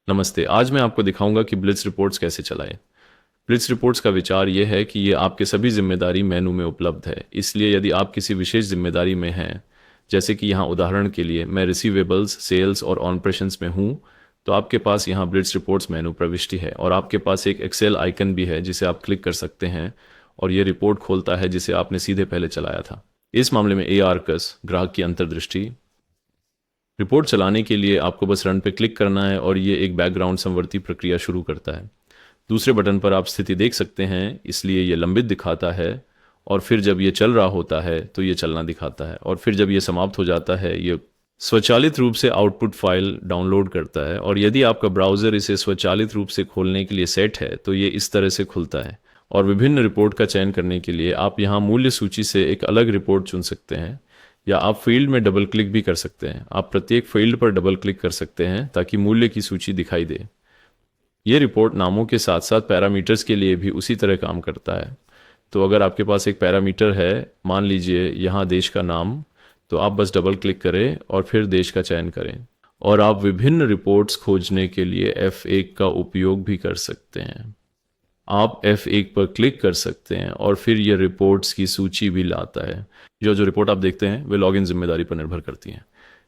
नमस्ते। आज मैं आपको दिखाऊंगा कि ब्लिट्ज रिपोर्ट्स कैसे चलाएं। ब्लिट्ज रिपोर्ट्स का विचार ये है कि ये आपके सभी जिम्मेदारी मेनू में उपलब्ध है। इसलिए यदि आप किसी विशेष जिम्मेदारी में हैं, जैसे कि यहाँ उदाहरण के लिए मैं रिसीवेबल्स, सेल्स और ऑपरेशंस में हूँ, तो आपके पास यहाँ ब्लिट्ज रिपोर्ट्स मेनू प्रविष्टि है और आपके पास एक एक्सेल आइकन भी है जिसे आप क्लिक कर सकते हैं और ये रिपोर्ट खोलता है जिसे आपने सीधे पहले चलाया था। इस मामले में ARCUS ग्राहक की अंतर्दृष्टि। रिपोर्ट चलाने के लिए आपको बस रन पे क्लिक करना है और ये एक बैकग्राउंड समवर्ती प्रक्रिया शुरू करता है। दूसरे बटन पर आप स्थिति देख सकते हैं, इसलिए ये लंबित दिखाता है और फिर जब ये चल रहा होता है तो ये चलना दिखाता है और फिर जब ये समाप्त हो जाता है ये स्वचालित रूप से आउटपुट फाइल डाउनलोड करता है और यदि आपका ब्राउज़र इसे स्वचालित रूप से खोलने के लिए सेट है तो ये इस तरह से खुलता है। और विभिन्न रिपोर्ट का चयन करने के लिए आप यहाँ मूल्य सूची से एक अलग रिपोर्ट चुन सकते हैं या आप फील्ड में डबल क्लिक भी कर सकते हैं। आप प्रत्येक फील्ड पर डबल क्लिक कर सकते हैं ताकि मूल्य की सूची दिखाई दे। ये रिपोर्ट नामों के साथ साथ पैरामीटर्स के लिए भी उसी तरह काम करता है। तो अगर आपके पास एक पैरामीटर है, मान लीजिए यहाँ देश का नाम, तो आप बस डबल क्लिक करें और फिर देश का चयन करें और आप विभिन्न रिपोर्ट्स खोजने के लिए F1 का उपयोग भी कर सकते हैं। आप F1 पर क्लिक कर सकते हैं और फिर ये रिपोर्ट्स की सूची भी लाता है। जो जो रिपोर्ट आप देखते हैं वे लॉगिन जिम्मेदारी पर निर्भर करती हैं।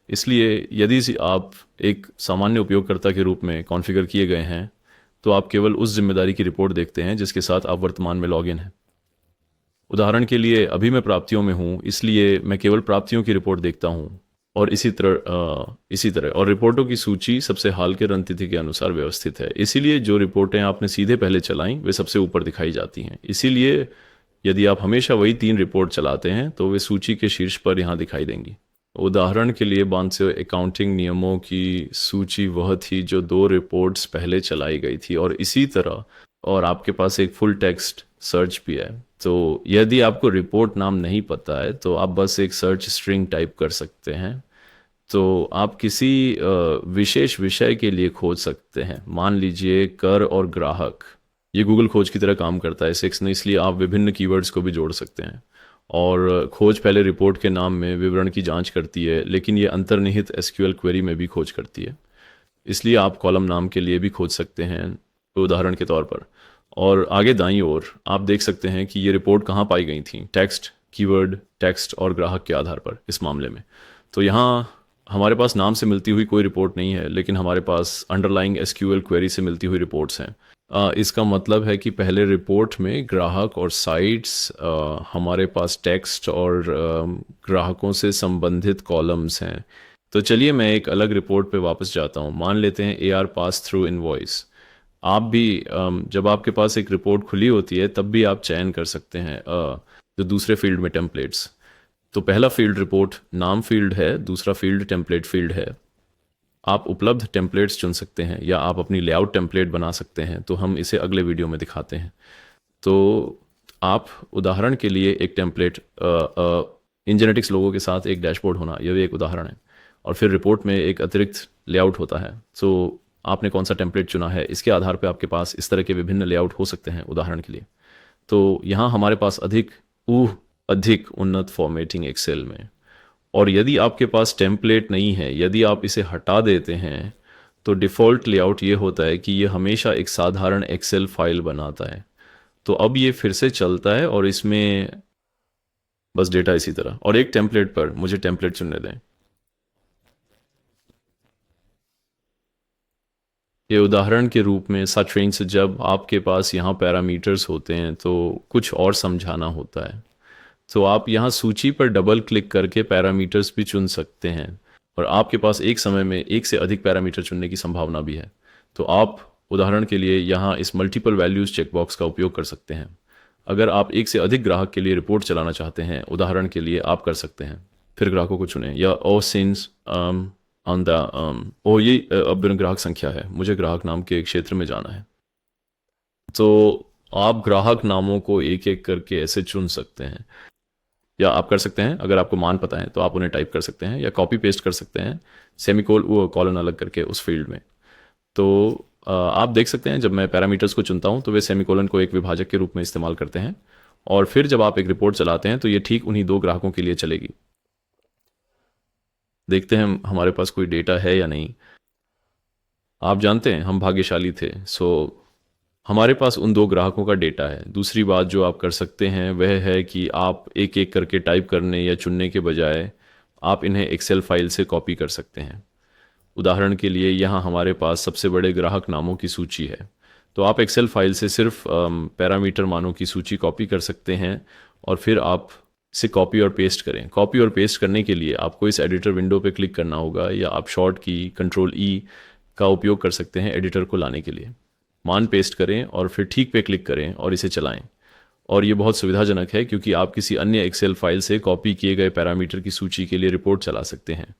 इसलिए यदि आप एक सामान्य उपयोगकर्ता के रूप में कॉन्फ़िगर किए गए हैं तो आप केवल उस जिम्मेदारी की रिपोर्ट देखते हैं जिसके साथ आप वर्तमान में लॉगिन हैं। उदाहरण के लिए अभी मैं प्राप्तियों में हूँ, इसलिए मैं केवल प्राप्तियों की रिपोर्ट देखता हूँ और इसी तरह और रिपोर्टों की सूची सबसे हाल के रणनीति के अनुसार व्यवस्थित है। इसीलिए जो रिपोर्टें आपने सीधे पहले चलाईं वे सबसे ऊपर दिखाई जाती हैं। इसीलिए यदि आप हमेशा वही 3 रिपोर्ट चलाते हैं तो वे सूची के शीर्ष पर यहाँ दिखाई देंगी। उदाहरण के लिए बांसे अकाउंटिंग नियमों की सूची वह थी जो 2 रिपोर्ट्स पहले चलाई गई थी और इसी तरह। और आपके पास एक फुल टेक्स्ट सर्च भी है। तो यदि आपको रिपोर्ट नाम नहीं पता है तो आप बस एक सर्च स्ट्रिंग टाइप कर सकते हैं। तो आप किसी विशेष विषय के लिए खोज सकते हैं, मान लीजिए कर और ग्राहक। ये गूगल खोज की तरह काम करता है सिक्स ने, इसलिए आप विभिन्न कीवर्ड्स को भी जोड़ सकते हैं। और खोज पहले रिपोर्ट के नाम में विवरण की जांच करती है, लेकिन ये अंतर्निहित एसक्यूएल क्वेरी में भी खोज करती है। इसलिए आप कॉलम नाम के लिए भी खोज सकते हैं, उदाहरण के तौर पर। और आगे दाईं ओर आप देख सकते हैं कि ये रिपोर्ट कहाँ पाई गई थी, टेक्स्ट, कीवर्ड, टेक्स्ट और ग्राहक के आधार पर इस मामले में। तो यहाँ हमारे पास नाम से मिलती हुई कोई रिपोर्ट नहीं है, लेकिन हमारे पास अंडरलाइंग एसक्यूएल क्वेरी से मिलती हुई रिपोर्ट्स हैं। इसका मतलब है कि पहले रिपोर्ट में ग्राहक और साइट्स, हमारे पास टेक्स्ट और ग्राहकों से संबंधित कॉलम्स हैं। तो चलिए मैं एक अलग रिपोर्ट पे वापस जाता हूँ। मान लेते हैं AR पास थ्रू इनवॉइस। आप भी जब आपके पास एक रिपोर्ट खुली होती है तब भी आप चयन कर सकते हैं जो दूसरे फील्ड में टेम्पलेट्स। तो पहला फील्ड रिपोर्ट नाम फील्ड है, दूसरा फील्ड टेम्पलेट फील्ड है। आप उपलब्ध टेम्पलेट्स चुन सकते हैं या आप अपनी लेआउट टेम्पलेट बना सकते हैं, तो हम इसे अगले वीडियो में दिखाते हैं। तो आप उदाहरण के लिए एक टेम्पलेट, इंजेनेटिक्स लोगों के साथ एक डैशबोर्ड होना, यह भी एक उदाहरण है। और फिर रिपोर्ट में एक अतिरिक्त लेआउट होता है। तो आपने कौन सा टेम्पलेट चुना है इसके आधार पर आपके पास इस तरह के विभिन्न लेआउट हो सकते हैं, उदाहरण के लिए। तो यहाँ हमारे पास अधिक उन्नत फॉर्मेटिंग एक्सेल में। और यदि आपके पास टेम्पलेट नहीं है, यदि आप इसे हटा देते हैं, तो डिफ़ॉल्ट लेआउट ये होता है कि ये हमेशा एक साधारण एक्सेल फाइल बनाता है। तो अब ये फिर से चलता है और इसमें बस डेटा इसी तरह। और एक टेम्पलेट पर मुझे टेम्पलेट चुनने दें। ये उदाहरण के रूप में सच जब आपके पास यहाँ पैरामीटर्स होते हैं तो कुछ और समझाना होता है। तो आप यहाँ सूची पर डबल क्लिक करके पैरामीटर्स भी चुन सकते हैं और आपके पास एक समय में एक से अधिक पैरामीटर चुनने की संभावना भी है। तो आप उदाहरण के लिए यहाँ इस मल्टीपल वैल्यूज़ चेकबॉक्स का उपयोग कर सकते हैं। अगर आप एक से अधिक ग्राहक के लिए रिपोर्ट चलाना चाहते हैं, उदाहरण के लिए आप कर सकते हैं। फिर ग्राहकों को चुनें या ओ सिंस ऑन द ये अब ग्राहक संख्या है, मुझे ग्राहक नाम के एक क्षेत्र में जाना है। तो आप ग्राहक नामों को एक एक करके ऐसे चुन सकते हैं या आप कर सकते हैं, अगर आपको मान पता है तो आप उन्हें टाइप कर सकते हैं या कॉपी पेस्ट कर सकते हैं कॉलन अलग करके उस फील्ड में। तो आप देख सकते हैं जब मैं पैरामीटर्स को चुनता हूं तो वे सेमीकोलन को एक विभाजक के रूप में इस्तेमाल करते हैं और फिर जब आप एक रिपोर्ट चलाते हैं तो ये ठीक उन्हीं 2 ग्राहकों के लिए चलेगी। देखते हैं हमारे पास कोई डेटा है या नहीं। आप जानते हैं हम भाग्यशाली थे। हमारे पास उन दो ग्राहकों का डेटा है। दूसरी बात जो आप कर सकते हैं वह है कि आप एक एक करके टाइप करने या चुनने के बजाय आप इन्हें एक्सेल फाइल से कॉपी कर सकते हैं। उदाहरण के लिए यहाँ हमारे पास सबसे बड़े ग्राहक नामों की सूची है। तो आप एक्सेल फाइल से सिर्फ पैरामीटर मानों की सूची कॉपी कर सकते हैं और फिर आप इसे कॉपी और पेस्ट करें। कॉपी और पेस्ट करने के लिए आपको इस एडिटर विंडो पे क्लिक करना होगा या आप शॉर्ट की कंट्रोल का उपयोग कर सकते हैं एडिटर को लाने के लिए। मान पेस्ट करें और फिर ठीक पे क्लिक करें और इसे चलाएं। और ये बहुत सुविधाजनक है क्योंकि आप किसी अन्य एक्सेल फाइल से कॉपी किए गए पैरामीटर की सूची के लिए रिपोर्ट चला सकते हैं।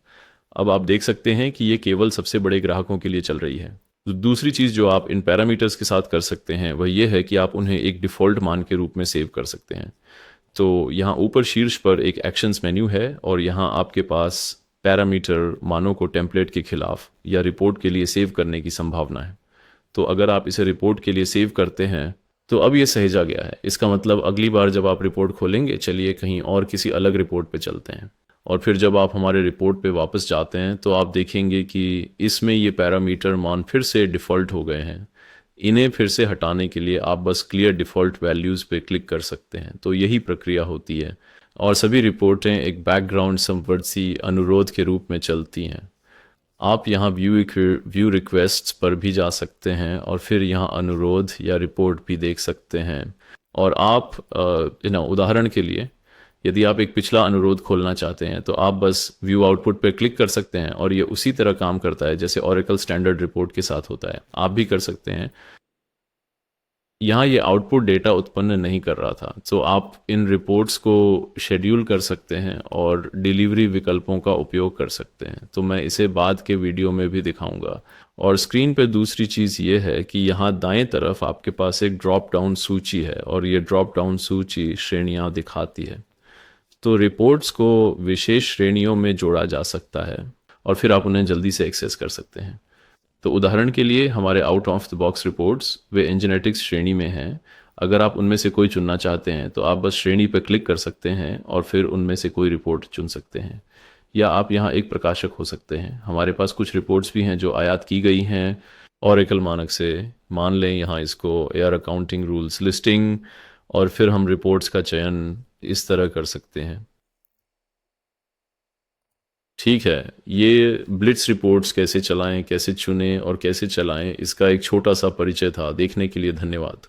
अब आप देख सकते हैं कि ये केवल सबसे बड़े ग्राहकों के लिए चल रही है। दूसरी चीज़ जो आप इन पैरामीटर्स के साथ कर सकते हैं वह ये है कि आप उन्हें एक डिफ़ॉल्ट मान के रूप में सेव कर सकते हैं। तो यहाँ ऊपर शीर्ष पर एक एक्शंस मेन्यू है और यहाँ आपके पास पैरामीटर मानों को टेम्पलेट के खिलाफ या रिपोर्ट के लिए सेव करने की संभावना है। तो अगर आप इसे रिपोर्ट के लिए सेव करते हैं तो अब ये सहेजा गया है। इसका मतलब अगली बार जब आप रिपोर्ट खोलेंगे, चलिए कहीं और किसी अलग रिपोर्ट पे चलते हैं, और फिर जब आप हमारे रिपोर्ट पे वापस जाते हैं तो आप देखेंगे कि इसमें ये पैरामीटर मान फिर से डिफ़ॉल्ट हो गए हैं। इन्हें फिर से हटाने के लिए आप बस क्लियर डिफ़ॉल्ट वैल्यूज़ पे क्लिक कर सकते हैं। तो यही प्रक्रिया होती है और सभी रिपोर्टें एक बैकग्राउंड समवर्ती अनुरोध के रूप में चलती हैं। आप यहाँ व्यू रिक्वेस्ट्स पर भी जा सकते हैं और फिर यहाँ अनुरोध या रिपोर्ट भी देख सकते हैं। और आप उदाहरण के लिए यदि आप एक पिछला अनुरोध खोलना चाहते हैं तो आप बस व्यू आउटपुट पर क्लिक कर सकते हैं और ये उसी तरह काम करता है जैसे ओरेकल स्टैंडर्ड रिपोर्ट के साथ होता है। आप भी कर सकते हैं। यहाँ ये आउटपुट डेटा उत्पन्न नहीं कर रहा था, तो आप इन रिपोर्ट्स को शेड्यूल कर सकते हैं और डिलीवरी विकल्पों का उपयोग कर सकते हैं। तो मैं इसे बाद के वीडियो में भी दिखाऊंगा। और स्क्रीन पे दूसरी चीज़ ये है कि यहाँ दाएं तरफ आपके पास एक ड्रॉप डाउन सूची है और ये ड्रॉप डाउन सूची श्रेणियाँ दिखाती है। तो रिपोर्ट्स को विशेष श्रेणियों में जोड़ा जा सकता है और फिर आप उन्हें जल्दी से एक्सेस कर सकते हैं। तो उदाहरण के लिए हमारे out of the box reports वे इंजीनेटिक्स श्रेणी में हैं। अगर आप उनमें से कोई चुनना चाहते हैं तो आप बस श्रेणी पर क्लिक कर सकते हैं और फिर उनमें से कोई रिपोर्ट चुन सकते हैं। या आप यहाँ एक प्रकाशक हो सकते हैं। हमारे पास कुछ रिपोर्ट्स भी हैं जो आयात की गई हैं ओरेकल मानक से। मान लें यहाँ इसको एयर अकाउंटिंग रूल्स लिस्टिंग, और फिर हम रिपोर्ट्स का चयन इस तरह कर सकते हैं। ठीक है, ये ब्लिट्स रिपोर्ट्स कैसे चलाएं, कैसे चुनें और कैसे चलाएं, इसका एक छोटा सा परिचय था। देखने के लिए धन्यवाद।